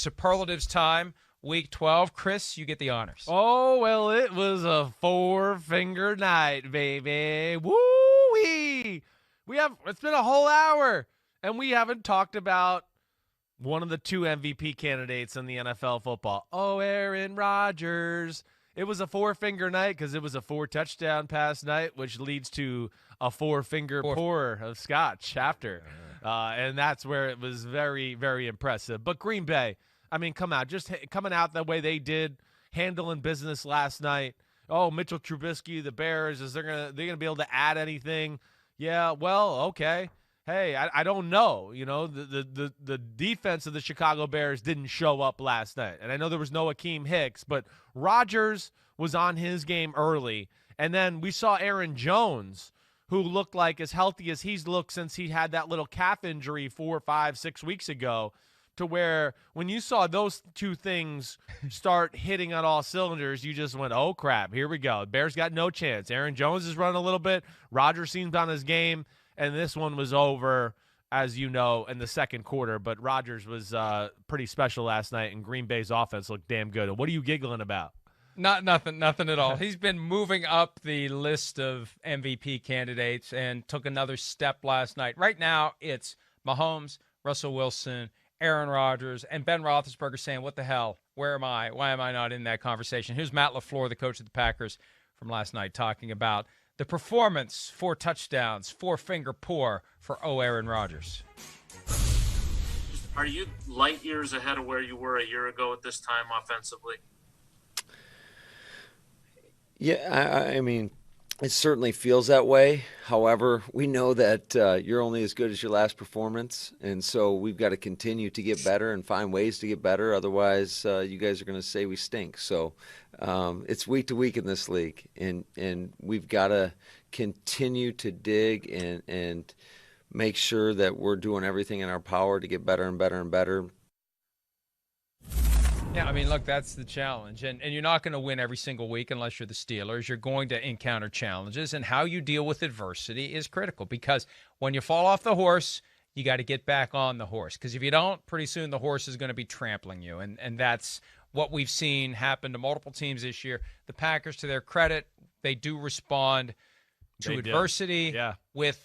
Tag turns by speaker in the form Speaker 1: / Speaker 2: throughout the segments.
Speaker 1: superlatives time. Week 12. Chris, you get the honors.
Speaker 2: Oh, well, it was a four-finger night, baby. Woo-wee! It's been a whole hour, and we haven't talked about one of the two MVP candidates in the NFL football. Oh, Aaron Rodgers. It was a four-finger night because it was a four-touchdown pass night, which leads to a four-finger pour of scotch after. And that's where it was very, very impressive. But Green Bay, I mean, come out, just coming out the way they did, handling business last night. Oh, Mitchell Trubisky, the Bears, they're gonna be able to add anything? Yeah, well, okay. Hey, I don't know. You know, the defense of the Chicago Bears didn't show up last night, and I know there was no Akeem Hicks, but Rodgers was on his game early, and then we saw Aaron Jones, who looked like as healthy as he's looked since he had that little calf injury 4, 5, 6 weeks ago. To where when you saw those two things start hitting on all cylinders, you just went, oh, crap, here we go. Bears got no chance. Aaron Jones is running a little bit. Rodgers seemed on his game, and this one was over, as you know, in the second quarter. But Rodgers was pretty special last night, and Green Bay's offense looked damn good. And what are you giggling about?
Speaker 1: Nothing at all. He's been moving up the list of MVP candidates and took another step last night. Right now, it's Mahomes, Russell Wilson, Aaron Rodgers, and Ben Roethlisberger saying, what the hell? Where am I? Why am I not in that conversation? Here's Matt LaFleur, the coach of the Packers, from last night, talking about the performance, 4 touchdowns, four-finger pour for Aaron Rodgers.
Speaker 3: Are you light years ahead of where you were a year ago at this time offensively?
Speaker 4: Yeah, I mean, it certainly feels that way. However, we know that you're only as good as your last performance, and so we've got to continue to get better and find ways to get better. Otherwise, you guys are going to say we stink. So it's week to week in this league, and we've got to continue to dig and make sure that we're doing everything in our power to get better and better and better.
Speaker 1: Yeah, I mean, look, that's the challenge. And you're not going to win every single week unless you're the Steelers. You're going to encounter challenges, and how you deal with adversity is critical, because when you fall off the horse, you got to get back on the horse, because if you don't, pretty soon the horse is going to be trampling you, and that's what we've seen happen to multiple teams this year. The Packers, to their credit, they do respond to adversity with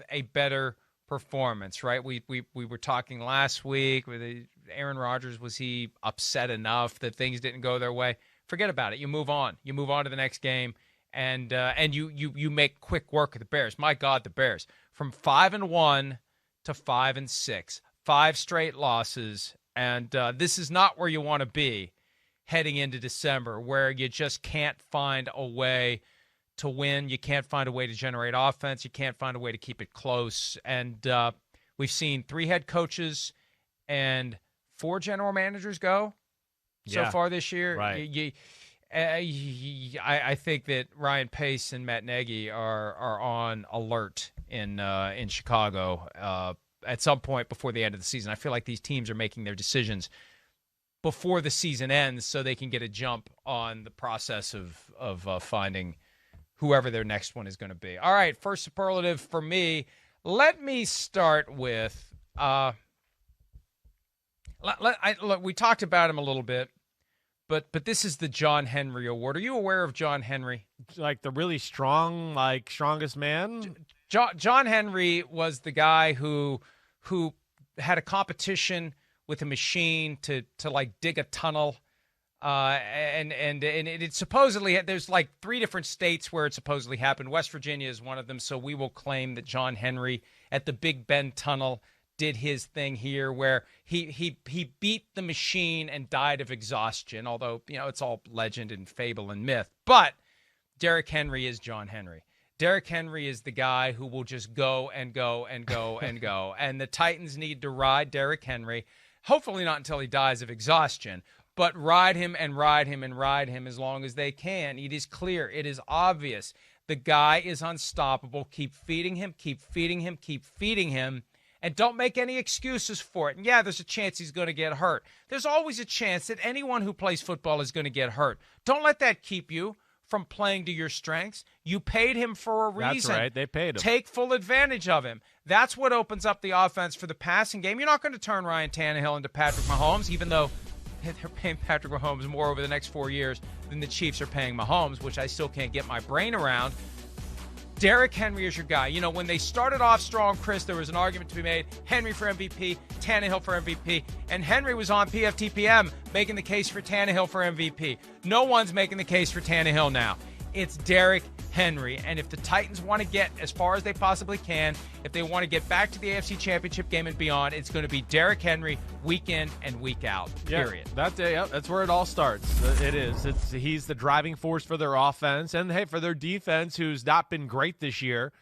Speaker 1: a better performance, right? We were talking last week with Aaron Rodgers. Was he upset enough that things didn't go their way? Forget about it. You move on. You move on to the next game, and you make quick work of the Bears. My God, the Bears, from 5-1 to 5-6, 5 straight losses, and this is not where you want to be heading into December, where you just can't find a way to win. You can't find a way to generate offense. You can't find a way to keep it close. And we've seen 3 head coaches and 4 general managers go so far this year.
Speaker 2: Right.
Speaker 1: I think that Ryan Pace and Matt Nagy are on alert in Chicago at some point before the end of the season. I feel like these teams are making their decisions before the season ends so they can get a jump on the process of finding whoever their next one is going to be. All right, first superlative for me. Let me start with look, we talked about him a little bit, but this is the John Henry Award. Are you aware of John Henry?
Speaker 2: Like the really strong, strongest man?
Speaker 1: John Henry was the guy who had a competition with a machine to dig a tunnel. And it supposedly, there's 3 different states where it supposedly happened. West Virginia is one of them, so we will claim that John Henry at the Big Bend Tunnel did his thing here, where he beat the machine and died of exhaustion, although, it's all legend and fable and myth. But Derrick Henry is John Henry. Derrick Henry is the guy who will just go and go and go and go. And the Titans need to ride Derrick Henry, hopefully not until he dies of exhaustion, but ride him and ride him and ride him as long as they can. It is clear. It is obvious. The guy is unstoppable. Keep feeding him, keep feeding him, keep feeding him, and don't make any excuses for it. And yeah, there's a chance he's going to get hurt. There's always a chance that anyone who plays football is going to get hurt. Don't let that keep you from playing to your strengths. You paid him for a reason.
Speaker 2: That's right. They paid him.
Speaker 1: Take full advantage of him. That's what opens up the offense for the passing game. You're not going to turn Ryan Tannehill into Patrick Mahomes, even though they're paying Patrick Mahomes more over the next 4 years than the Chiefs are paying Mahomes, which I still can't get my brain around. Derrick Henry is your guy. You know, when they started off strong, Chris, there was an argument to be made. Henry for MVP, Tannehill for MVP. And Henry was on PFTPM making the case for Tannehill for MVP. No one's making the case for Tannehill now. It's Derrick Henry. And if the Titans want to get as far as they possibly can, if they want to get back to the AFC Championship game and beyond, it's going to be Derrick Henry week in and week out, period.
Speaker 2: That's where it all starts. It is. He's the driving force for their offense and, hey, for their defense, who's not been great this year,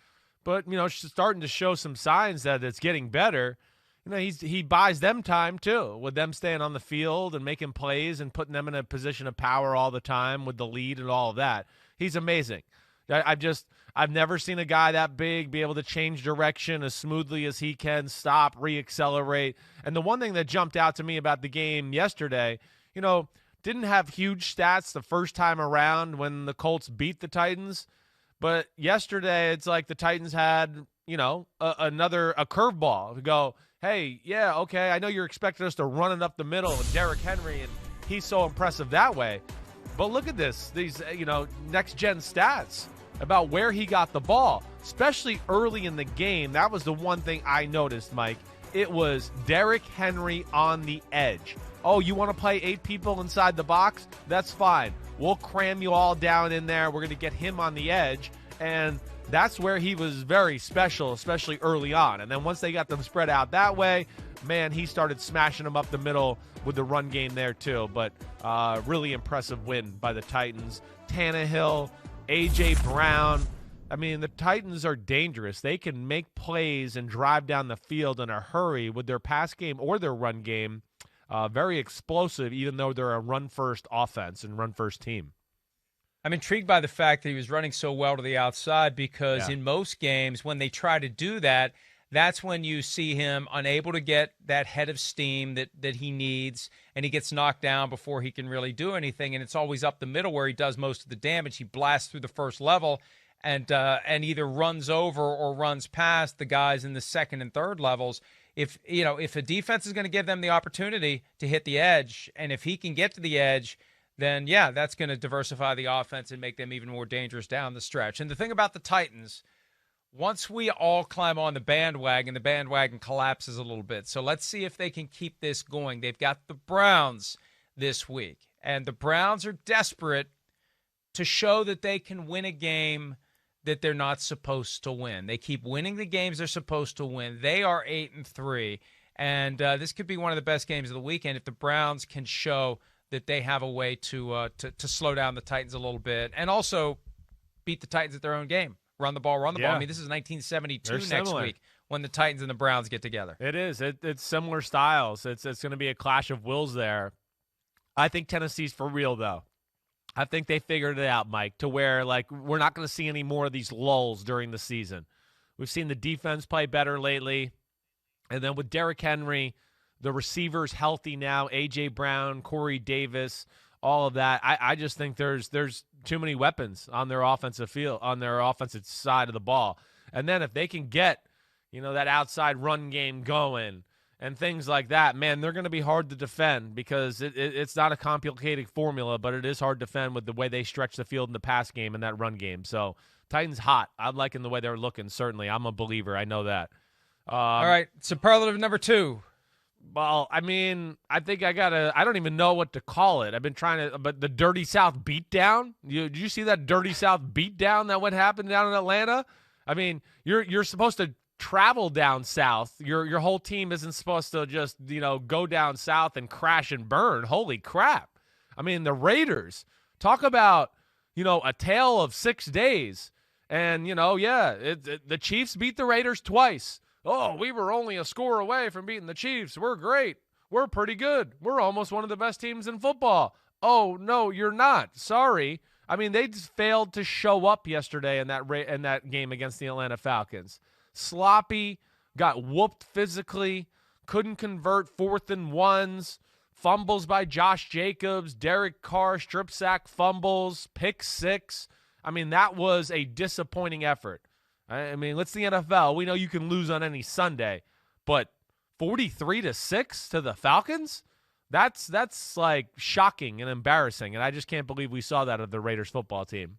Speaker 2: but, you know, starting to show some signs that it's getting better. You know, he buys them time, too, with them staying on the field and making plays and putting them in a position of power all the time with the lead and all of that. He's amazing. I've never seen a guy that big be able to change direction as smoothly as he can, stop, reaccelerate. And the one thing that jumped out to me about the game yesterday, you know, didn't have huge stats the first time around when the Colts beat the Titans. But yesterday, it's like the Titans had, you know, a curveball to go, hey, yeah, okay, I know you're expecting us to run it up the middle with Derrick Henry, and he's so impressive that way. But look at these, you know, next-gen stats about where he got the ball, especially early in the game. That was the one thing I noticed, Mike. It was Derrick Henry on the edge. Oh, you want to play 8 people inside the box? That's fine. We'll cram you all down in there. We're going to get him on the edge. And that's where he was very special, especially early on. And then once they got them spread out that way, man, he started smashing them up the middle with the run game there too. But really impressive win by the Titans. Tannehill, A.J. Brown. I mean, the Titans are dangerous. They can make plays and drive down the field in a hurry with their pass game or their run game. Very explosive, even though they're a run-first offense and run-first team.
Speaker 1: I'm intrigued by the fact that he was running so well to the outside because in most games, when they try to do that, that's when you see him unable to get that head of steam that he needs, and he gets knocked down before he can really do anything, and it's always up the middle where he does most of the damage. He blasts through the first level and either runs over or runs past the guys in the second and third levels. If a defense is going to give them the opportunity to hit the edge, and if he can get to the edge, then, yeah, that's going to diversify the offense and make them even more dangerous down the stretch. And the thing about the Titans, once we all climb on the bandwagon collapses a little bit. So let's see if they can keep this going. They've got the Browns this week, and the Browns are desperate to show that they can win a game that they're not supposed to win. They keep winning the games they're supposed to win. They are 8-3, and this could be one of the best games of the weekend if the Browns can show that they have a way to slow down the Titans a little bit and also beat the Titans at their own game. Run the ball, ball. I mean, this is 1972 next week when the Titans and the Browns get together.
Speaker 2: It is. It's similar styles. It's going to be a clash of wills there. I think Tennessee's for real, though. I think they figured it out, Mike, to where, like, we're not going to see any more of these lulls during the season. We've seen the defense play better lately. And then with Derrick Henry, the receivers healthy now, A.J. Brown, Corey Davis, all of that. I just think there's too many weapons on their offensive field, on their offensive side of the ball. And then if they can get, that outside run game going and things like that, man, they're going to be hard to defend because it's not a complicated formula, but it is hard to defend with the way they stretch the field in the pass game and that run game. So Titans hot. I'm liking the way they're looking, certainly. I'm a believer. I know that.
Speaker 1: All right, superlative number 2.
Speaker 2: Well, I mean, I think I don't even know what to call it. I've been trying to, but the Dirty South beatdown, did you see that Dirty South beatdown that what happened down in Atlanta? I mean, you're supposed to travel down south. Your whole team isn't supposed to just, go down south and crash and burn. Holy crap. I mean, the Raiders, talk about, a tale of 6 days. And, the Chiefs beat the Raiders twice. Oh, we were only a score away from beating the Chiefs. We're great. We're pretty good. We're almost one of the best teams in football. Oh, no, you're not. Sorry. I mean, they just failed to show up yesterday in that game against the Atlanta Falcons. Sloppy, got whooped physically, couldn't convert 4th and 1s, fumbles by Josh Jacobs, Derrick Carr, strip sack fumbles, pick six. I mean, that was a disappointing effort. I mean, it's the NFL. We know you can lose on any Sunday, but 43-6 to the Falcons? That's like shocking and embarrassing, and I just can't believe we saw that of the Raiders football team.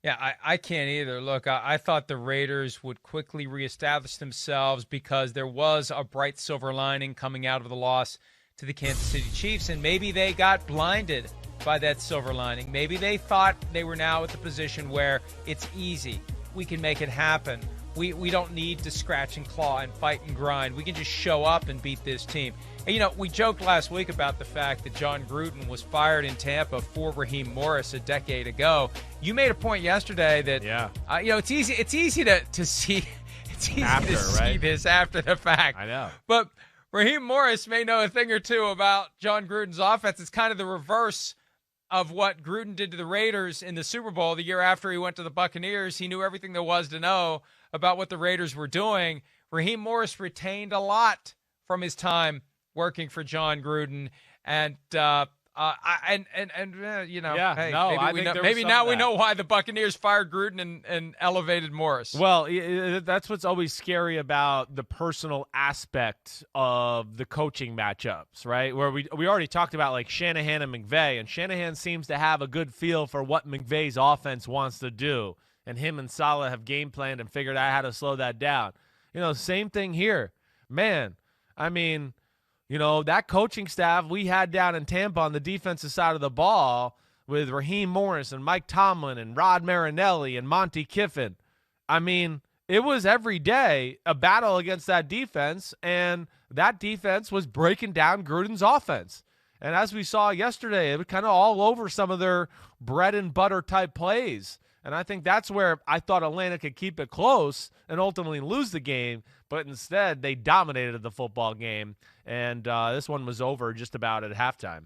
Speaker 1: Yeah, I can't either. Look, I thought the Raiders would quickly reestablish themselves because there was a bright silver lining coming out of the loss to the Kansas City Chiefs, and maybe they got blinded by that silver lining. Maybe they thought they were now at the position where it's easy. We can make it happen. We don't need to scratch and claw and fight and grind. We can just show up and beat this team. And, you know, we joked last week about the fact that John Gruden was fired in Tampa for Raheem Morris a decade ago. You made a point yesterday that, you know, it's easy to see. It's easy to see this after the fact.
Speaker 2: I know.
Speaker 1: But Raheem Morris may know a thing or two about John Gruden's offense. It's kind of the reverse of what Gruden did to the Raiders in the Super Bowl the year after he went to the Buccaneers. He knew everything there was to know about what the Raiders were doing. Raheem Morris retained a lot from his time working for John Gruden, and you know, maybe now we know why the Buccaneers fired Gruden and elevated Morris.
Speaker 2: Well, that's what's always scary about the personal aspect of the coaching matchups, right? Where we already talked about like Shanahan and McVay, and Shanahan seems to have a good feel for what McVay's offense wants to do, and him and Saleh have game planned and figured out how to slow that down. You know, same thing here, man. I mean, you know, that coaching staff we had down in Tampa on the defensive side of the ball with Raheem Morris and Mike Tomlin and Rod Marinelli and Monty Kiffin. I mean, it was every day a battle against that defense, and that defense was breaking down Gruden's offense. And as we saw yesterday, it was kind of all over some of their bread and butter type plays. And I think that's where I thought Atlanta could keep it close and ultimately lose the game. But instead, they dominated the football game. And this one was over just about at halftime.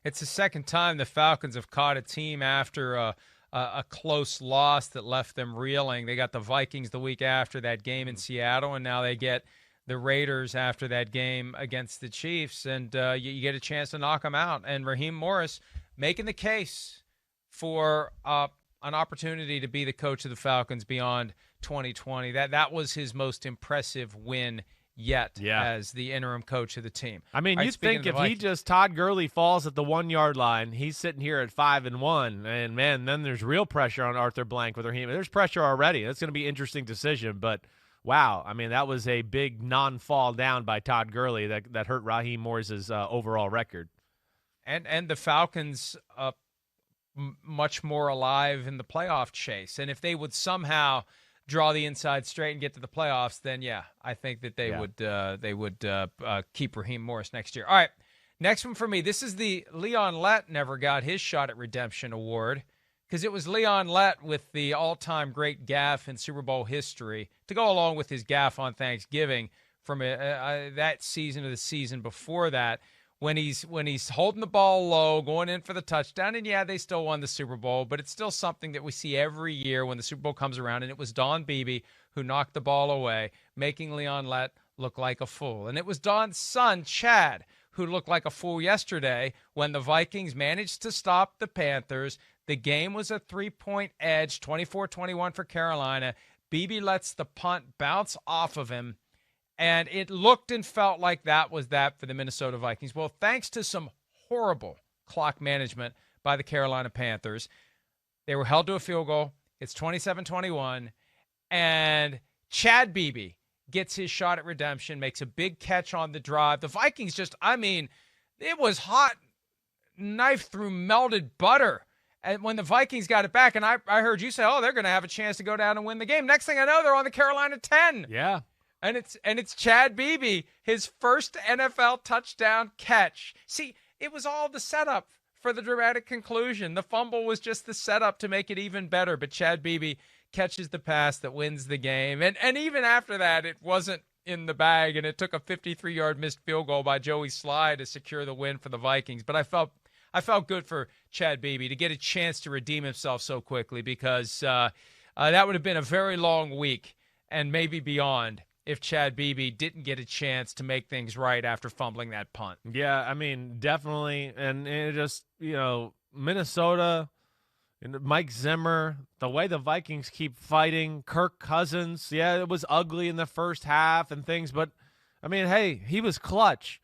Speaker 1: It's the second time the Falcons have caught a team after a close loss that left them reeling. They got the Vikings the week after that game in Seattle, and now they get the Raiders after that game against the Chiefs. And you get a chance to knock them out. And Raheem Morris making the case for an opportunity to be the coach of the Falcons beyond 2020. That was his most impressive win yet as the interim coach of the team.
Speaker 2: I mean, you'd think if Todd Gurley falls at the 1 yard line, he's sitting here at 5-1, and man, then there's real pressure on Arthur Blank with Raheem. There's pressure already. That's going to be an interesting decision, but wow, I mean, that was a big non-fall down by Todd Gurley that hurt Raheem Morris's overall record.
Speaker 1: And the Falcons much more alive in the playoff chase. And if they would somehow draw the inside straight and get to the playoffs, then I think that they would keep Raheem Morris next year. All right, next one for me. This is the Leon Lett never got his shot at redemption award, because it was Leon Lett with the all-time great gaffe in Super Bowl history to go along with his gaffe on Thanksgiving from that season or the season before that, when he's holding the ball low, going in for the touchdown. And they still won the Super Bowl, but it's still something that we see every year when the Super Bowl comes around. And it was Don Beebe who knocked the ball away, making Leon Lett look like a fool. And it was Don's son, Chad, who looked like a fool yesterday when the Vikings managed to stop the Panthers. The game was a 3-point edge, 24-21 for Carolina. Beebe lets the punt bounce off of him, and it looked and felt like that was that for the Minnesota Vikings. Well, thanks to some horrible clock management by the Carolina Panthers, they were held to a field goal. It's 27-21, and Chad Beebe gets his shot at redemption, makes a big catch on the drive. The Vikings it was hot knife through melted butter. And when the Vikings got it back, and I heard you say, they're going to have a chance to go down and win the game. Next thing I know, they're on the Carolina 10.
Speaker 2: Yeah.
Speaker 1: And it's Chad Beebe, his first NFL touchdown catch. See, it was all the setup for the dramatic conclusion. The fumble was just the setup to make it even better. But Chad Beebe catches the pass that wins the game. And even after that, it wasn't in the bag, and it took a 53-yard missed field goal by Joey Sly to secure the win for the Vikings. But I felt good for Chad Beebe to get a chance to redeem himself so quickly, because that would have been a very long week and maybe beyond if Chad Beebe didn't get a chance to make things right after fumbling that punt.
Speaker 2: Yeah, I mean, definitely. And it just, Minnesota, and Mike Zimmer, the way the Vikings keep fighting, Kirk Cousins, yeah, it was ugly in the first half and things, but, I mean, hey, he was clutch.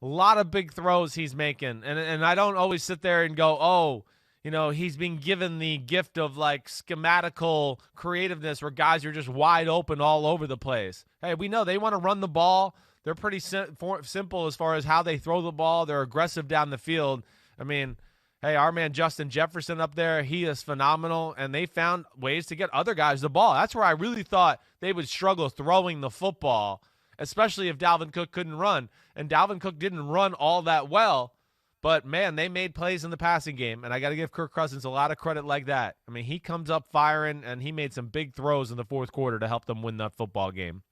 Speaker 2: A lot of big throws he's making. And I don't always sit there and go, oh, he's been given the gift of, like, schematical creativeness where guys are just wide open all over the place. Hey, we know they want to run the ball. They're pretty simple as far as how they throw the ball. They're aggressive down the field. I mean, hey, our man Justin Jefferson up there, he is phenomenal, and they found ways to get other guys the ball. That's where I really thought they would struggle throwing the football, especially if Dalvin Cook couldn't run. And Dalvin Cook didn't run all that well, but, man, they made plays in the passing game, and I got to give Kirk Cousins a lot of credit like that. I mean, he comes up firing, and he made some big throws in the fourth quarter to help them win that football game.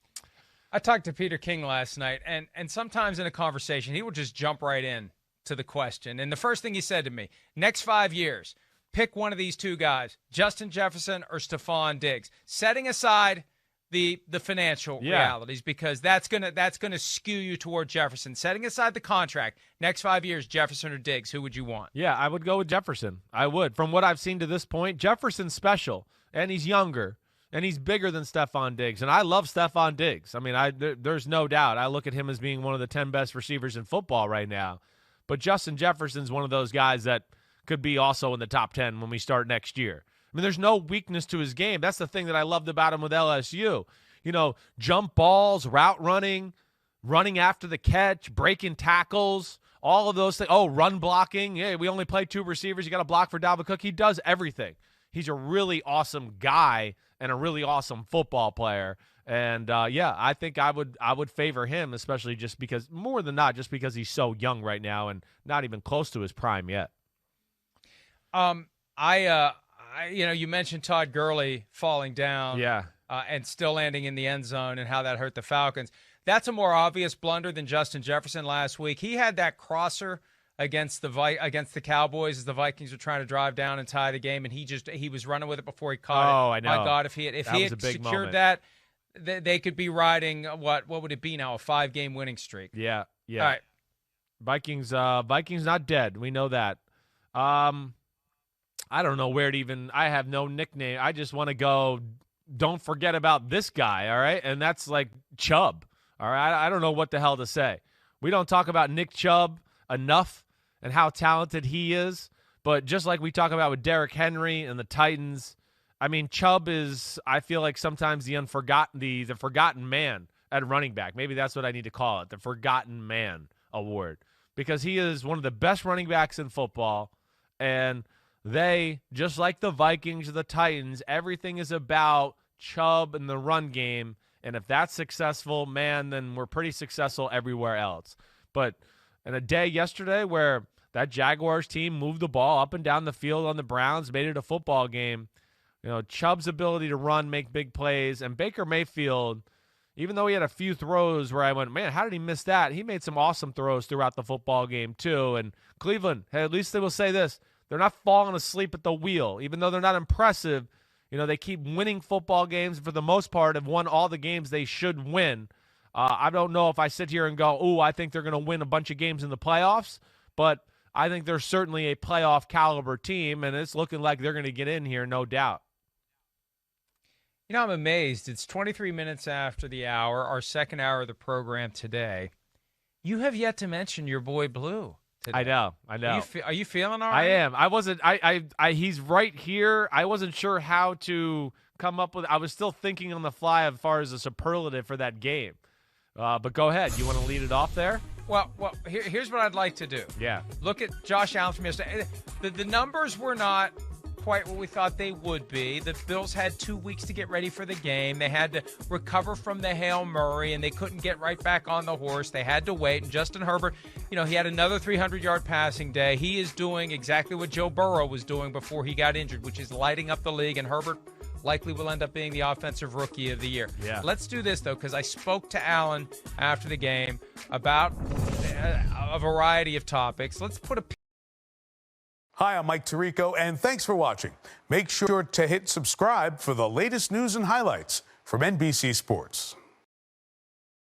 Speaker 1: I talked to Peter King last night, and sometimes in a conversation, he will just jump right in to the question. And the first thing he said to me, next 5 years, pick one of these two guys, Justin Jefferson or Stephon Diggs, setting aside the financial realities, because that's gonna skew you toward Jefferson. Setting aside the contract, next 5 years, Jefferson or Diggs, who would you want?
Speaker 2: Yeah, I would go with Jefferson. I would. From what I've seen to this point, Jefferson's special, and he's younger, and he's bigger than Stephon Diggs, and I love Stephon Diggs. I mean, there's no doubt. I look at him as being one of the 10 best receivers in football right now. But Justin Jefferson's one of those guys that could be also in the top 10 when we start next year. I mean, there's no weakness to his game. That's the thing that I loved about him with LSU. Jump balls, route running, running after the catch, breaking tackles, all of those things. Oh, run blocking. Yeah, we only play 2 receivers. You got to block for Dalvin Cook. He does everything. He's a really awesome guy and a really awesome football player. And, I think I would favor him, especially just because, more than not, just because he's so young right now and not even close to his prime yet.
Speaker 1: You mentioned Todd Gurley falling down and still landing in the end zone and how that hurt the Falcons. That's a more obvious blunder than Justin Jefferson last week. He had that crosser against the Cowboys as the Vikings were trying to drive down and tie the game, and he was running with it before he caught it.
Speaker 2: Oh, I know.
Speaker 1: My God, if he had secured moment. That, they could be riding what would it be now, a 5-game winning streak?
Speaker 2: Yeah.
Speaker 1: All right.
Speaker 2: Vikings not dead. We know that. I don't know where to even – I have no nickname. I just want to go, don't forget about this guy, all right? And that's like Chubb, all right? I don't know what the hell to say. We don't talk about Nick Chubb enough and how talented he is, but just like we talk about with Derrick Henry and the Titans, I mean, Chubb is, I feel like sometimes the forgotten man at running back. Maybe that's what I need to call it, the Forgotten Man Award, because he is one of the best running backs in football, and – they, just like the Vikings or the Titans, everything is about Chubb and the run game. And if that's successful, man, then we're pretty successful everywhere else. But in a day yesterday where that Jaguars team moved the ball up and down the field on the Browns, made it a football game, Chubb's ability to run, make big plays, and Baker Mayfield, even though he had a few throws where I went, man, how did he miss that? He made some awesome throws throughout the football game too. And Cleveland, hey, at least they will say this. They're not falling asleep at the wheel. Even though they're not impressive, they keep winning football games. For the most part, have won all the games they should win. I don't know if I sit here and go, I think they're going to win a bunch of games in the playoffs, but I think they're certainly a playoff caliber team, and it's looking like they're going to get in here, no doubt.
Speaker 1: I'm amazed. It's 23 minutes after the hour, our second hour of the program today. You have yet to mention your boy Blue today.
Speaker 2: I know.
Speaker 1: Are you feeling all right?
Speaker 2: I am. I wasn't. He's right here. I wasn't sure how to come up with. I was still thinking on the fly as far as a superlative for that game. But go ahead. You want to lead it off there?
Speaker 1: Well, here's what I'd like to do.
Speaker 2: Yeah.
Speaker 1: Look at Josh Allen from yesterday. The numbers were not quite what we thought they would be. The Bills had 2 weeks to get ready for the game. They had to recover from the Hail Murray, and they couldn't get right back on the horse. They had to wait. And Justin Herbert, he had another 300-yard passing day. He is doing exactly what Joe Burrow was doing before he got injured, which is lighting up the league, and Herbert likely will end up being the offensive rookie of the year.
Speaker 2: Yeah.
Speaker 1: Let's do this, though, because I spoke to Allen after the game about a variety of topics. Let's put a
Speaker 5: Hi, I'm Mike Tirico, and thanks for watching. Make sure to hit subscribe for the latest news and highlights from NBC Sports.